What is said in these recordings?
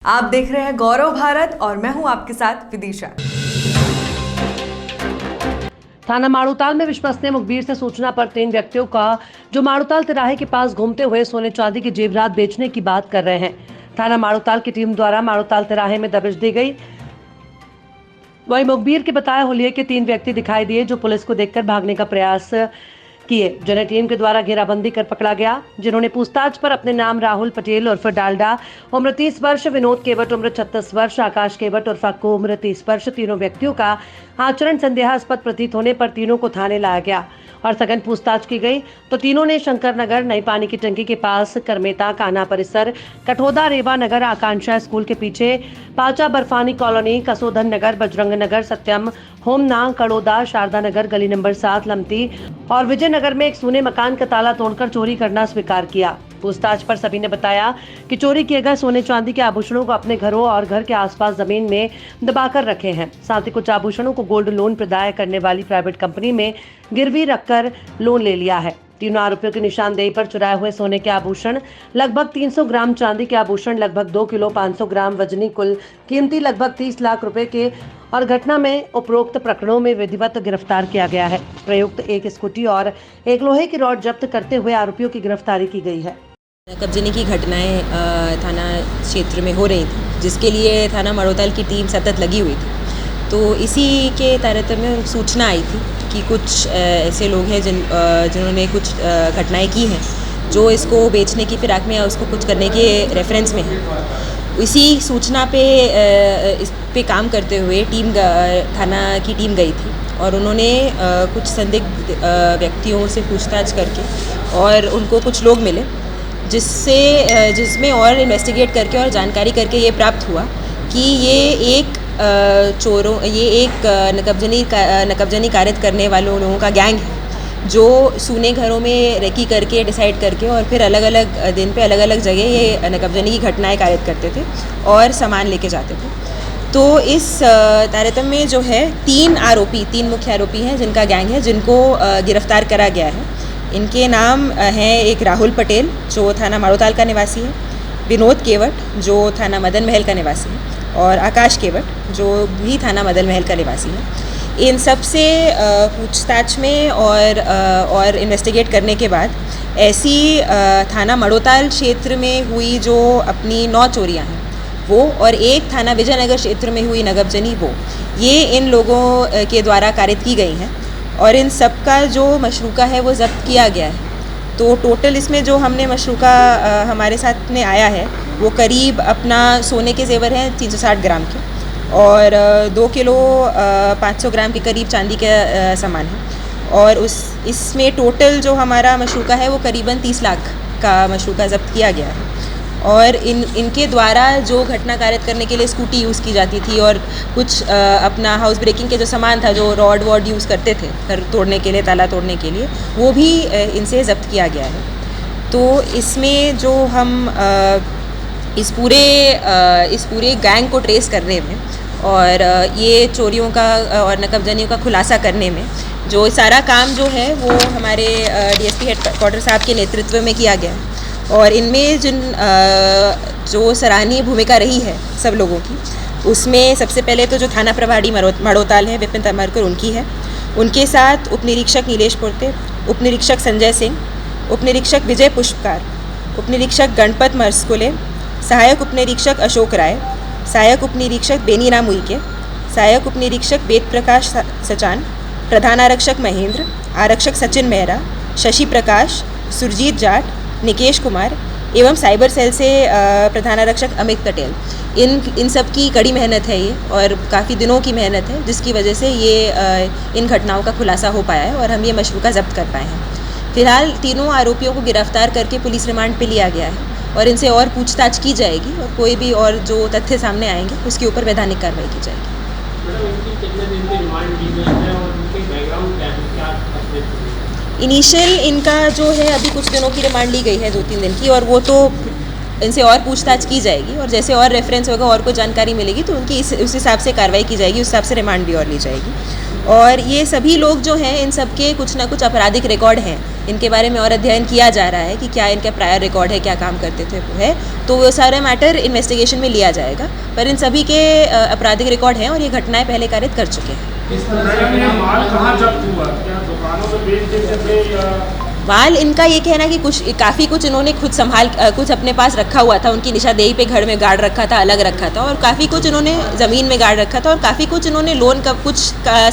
आप देख रहे हैं गौरव भारत और मैं हूं आपके साथ विदिशा। थाना माड़ूताल में विश्वसनीय मुखबिर से सूचना पर 3 व्यक्तियों का जो माड़ूताल तिराहे के पास घूमते हुए सोने चांदी के जेवरात बेचने की बात कर रहे हैं। थाना माड़ूताल की टीम द्वारा माड़ूताल तिराहे में दबिश दी गई। वही मुखबिर के बताया हुलिये के 3 व्यक्ति दिखाई दिए जो पुलिस को देखकर भागने का प्रयास किए, जिन्हें टीम के द्वारा घेराबंदी कर पकड़ा गया, जिन्होंने पूछताछ पर अपने नाम राहुल पटेल उर्फ डालडा उम्र 30 वर्ष, विनोद केवट उम्र 36 वर्ष, आकाश केवट उर्फ अक्कू उम्र 30 वर्ष, तीनों व्यक्तियों का आचरण संदेहास्पद प्रतीत होने पर तीनों को थाने लाया गया और सघन पूछताछ की गई तो तीनों ने शंकर नगर, नई पानी की टंकी के पास, करमेता, कान्हा परिसर, कठोदा, रेवा नगर, आकांक्षा स्कूल के पीछे, पाचा बर्फानी कॉलोनी, कसोधन नगर, बजरंग नगर, सत्यम होमना, कड़ोदा, शारदा नगर, गली नंबर 7, लमती और विजयनगर में एक सूने मकान का ताला तोड़कर चोरी करना स्वीकार किया। पूछताछ पर सभी ने बताया कि चोरी किए गए सोने चांदी के आभूषणों को अपने घरों और घर के आसपास जमीन में दबाकर रखे हैं। साथ ही कुछ आभूषणों को गोल्ड लोन प्रदाय करने वाली प्राइवेट कंपनी में गिरवी रखकर लोन ले लिया है। तीनों आरोपियों की निशानदेही पर चुराए हुए सोने के आभूषण लगभग 300 ग्राम, चांदी के आभूषण लगभग 2 किलो 500 ग्राम वजनी, कुल कीमती लगभग 30 लाख रुपए के और घटना में उपरोक्त प्रकरणों में विधिवत गिरफ्तार किया गया है। प्रयुक्त एक स्कूटी और एक लोहे की रॉड जब्त करते हुए आरोपियों की गिरफ्तारी की गई है। कब्जने की घटनाएं थाना क्षेत्र में हो रही थी, जिसके लिए थाना माड़ूताल की टीम सतत लगी हुई थी। तो इसी के तारतम्य में सूचना आई थी कि कुछ ऐसे लोग हैं जिन्होंने कुछ घटनाएं की हैं जो इसको बेचने की फिराक में या उसको कुछ करने के रेफरेंस में है। इसी सूचना पे इस पे काम करते हुए थाना की टीम गई थी और उन्होंने कुछ संदिग्ध व्यक्तियों से पूछताछ करके और उनको कुछ लोग मिले जिसमें और इन्वेस्टिगेट करके और जानकारी करके ये प्राप्त हुआ कि ये एक नकबजनी कारित करने वालों लोगों का गैंग है जो सूने घरों में रेकी करके डिसाइड करके और फिर अलग अलग दिन पे अलग अलग जगह ये नकबजनी की घटनाएं कारित करते थे और सामान लेके जाते थे। तो इस तारतम्य में जो है 3 मुख्य आरोपी हैं जिनका गैंग है, जिनको गिरफ्तार करा गया है। इनके नाम हैं एक राहुल पटेल जो थाना माड़ूताल का निवासी है, विनोद केवट जो थाना मदन महल का निवासी है और आकाश केवट जो भी थाना मदन महल का निवासी है। इन सब से पूछताछ में और इन्वेस्टिगेट करने के बाद ऐसी थाना माड़ूताल क्षेत्र में हुई जो अपनी 9 चोरियां हैं वो और एक थाना विजयनगर क्षेत्र में हुई नकबजनी वो ये इन लोगों के द्वारा कारित की गई हैं और इन सब का जो मशरूका है वो जब्त किया गया है। तो टोटल इसमें जो हमने मशरूका हमारे साथ में आया है वो करीब अपना सोने के जेवर हैं 360 ग्राम के और 2 किलो 500 ग्राम के करीब चांदी का सामान है और इसमें टोटल जो हमारा मशरूका है वो करीबन 30 लाख का मशरूका जब्त किया गया है। और इनके द्वारा जो घटना कारित करने के लिए स्कूटी यूज़ की जाती थी और कुछ अपना हाउस ब्रेकिंग के जो सामान था जो रॉड वॉड यूज़ करते थे घर तोड़ने के लिए, ताला तोड़ने के लिए, वो भी इनसे ज़ब्त किया गया है। तो इसमें जो हम इस पूरे गैंग को ट्रेस करने में और ये चोरियों का और नकबजनियों का खुलासा करने में जो सारा काम जो है वो हमारे डीएसपी हेडक्वार्टर साहब के नेतृत्व में किया गया है और इनमें जो सराहनीय भूमिका रही है सब लोगों की, उसमें सबसे पहले तो जो थाना प्रभारी माड़ूताल है विपिन तमरकर उनकी है, उनके साथ उप निरीक्षक नीलेश पुरते, उप निरीक्षक संजय सिंह, उप निरीक्षक विजय पुष्पकार, उप निरीक्षक गणपत मरस्कुले, सहायक उप निरीक्षक अशोक राय, सहायक उप निरीक्षक बेनीराम उइके, सहायक उप निरीक्षक वेद प्रकाश सचान, प्रधान आरक्षक महेंद्र, आरक्षक सचिन मेहरा, शशि प्रकाश, सुरजीत जाट, निकेश कुमार एवं साइबर सेल से प्रधान आरक्षक अमित पटेल, इन सब की कड़ी मेहनत है ये और काफ़ी दिनों की मेहनत है जिसकी वजह से ये इन घटनाओं का खुलासा हो पाया है और हम ये मशरूका जब्त कर पाए हैं। फिलहाल तीनों आरोपियों को गिरफ्तार करके पुलिस रिमांड पे लिया गया है और इनसे और पूछताछ की जाएगी और कोई भी और जो तथ्य सामने आएंगे उसके ऊपर वैधानिक कार्रवाई की जाएगी। इनिशियल इनका जो है अभी कुछ दिनों की रिमांड ली गई है 2-3 दिन की और वो तो इनसे और पूछताछ की जाएगी और जैसे और रेफरेंस होगा और कोई जानकारी मिलेगी तो उनकी उस हिसाब से कार्रवाई की जाएगी, उस हिसाब से रिमांड भी और ली जाएगी। और ये सभी लोग जो हैं इन सब के कुछ ना कुछ आपराधिक रिकॉर्ड हैं, इनके बारे में और अध्ययन किया जा रहा है कि क्या इनका प्रायर रिकॉर्ड है, क्या काम करते थे वो है, तो वो सारा मैटर इन्वेस्टिगेशन में लिया जाएगा। पर इन सभी के आपराधिक रिकॉर्ड हैं और ये घटनाएं पहले कारित कर चुके हैं। माल कहाँ जब्त हुआ? क्या दुकानों में बेच देते थे या? माल इनका ये कहना कि कुछ इन्होंने खुद कुछ अपने पास रखा हुआ था, उनकी निशादेही पे घर में गार्ड रखा था, अलग रखा था, और काफ़ी कुछ इन्होंने ज़मीन में गार्ड रखा था, और काफ़ी कुछ इन्होंने लोन का कुछ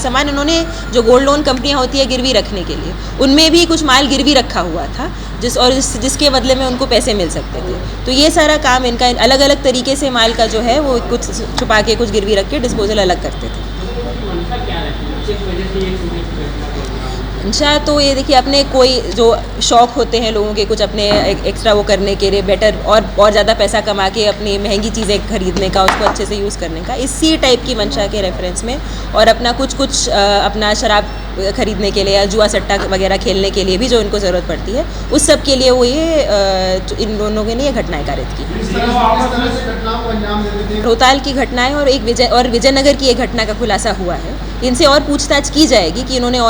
सामान इन्होंने जो गोल्ड लोन कंपनियां होती है गिरवी रखने के लिए, उनमें भी कुछ माल गिरवी रखा हुआ था जिसके बदले में उनको पैसे मिल सकते थे। तो ये सारा काम इनका अलग अलग तरीके से माल का जो है वो कुछ छुपा के कुछ गिरवी रख के डिस्पोजल अलग करते थे। मंशा तो ये देखिए, अपने कोई जो शौक़ होते हैं लोगों के, कुछ अपने एक्स्ट्रा वो करने के लिए, बेटर और ज़्यादा पैसा कमा के अपनी महंगी चीज़ें खरीदने का, उसको अच्छे से यूज़ करने का, इसी टाइप की मंशा के रेफरेंस में, और अपना कुछ अपना शराब खरीदने के लिए या जुआ सट्टा वगैरह खेलने के लिए भी जो इनको ज़रूरत पड़ती है, उस सब के लिए वो ये इन दोनों ने ये घटनाएं कारित की। रोहताल की घटनाएं और विजयनगर की एक घटना का खुलासा हुआ है। इनसे और पूछताछ की जाएगी कि इन्होंने और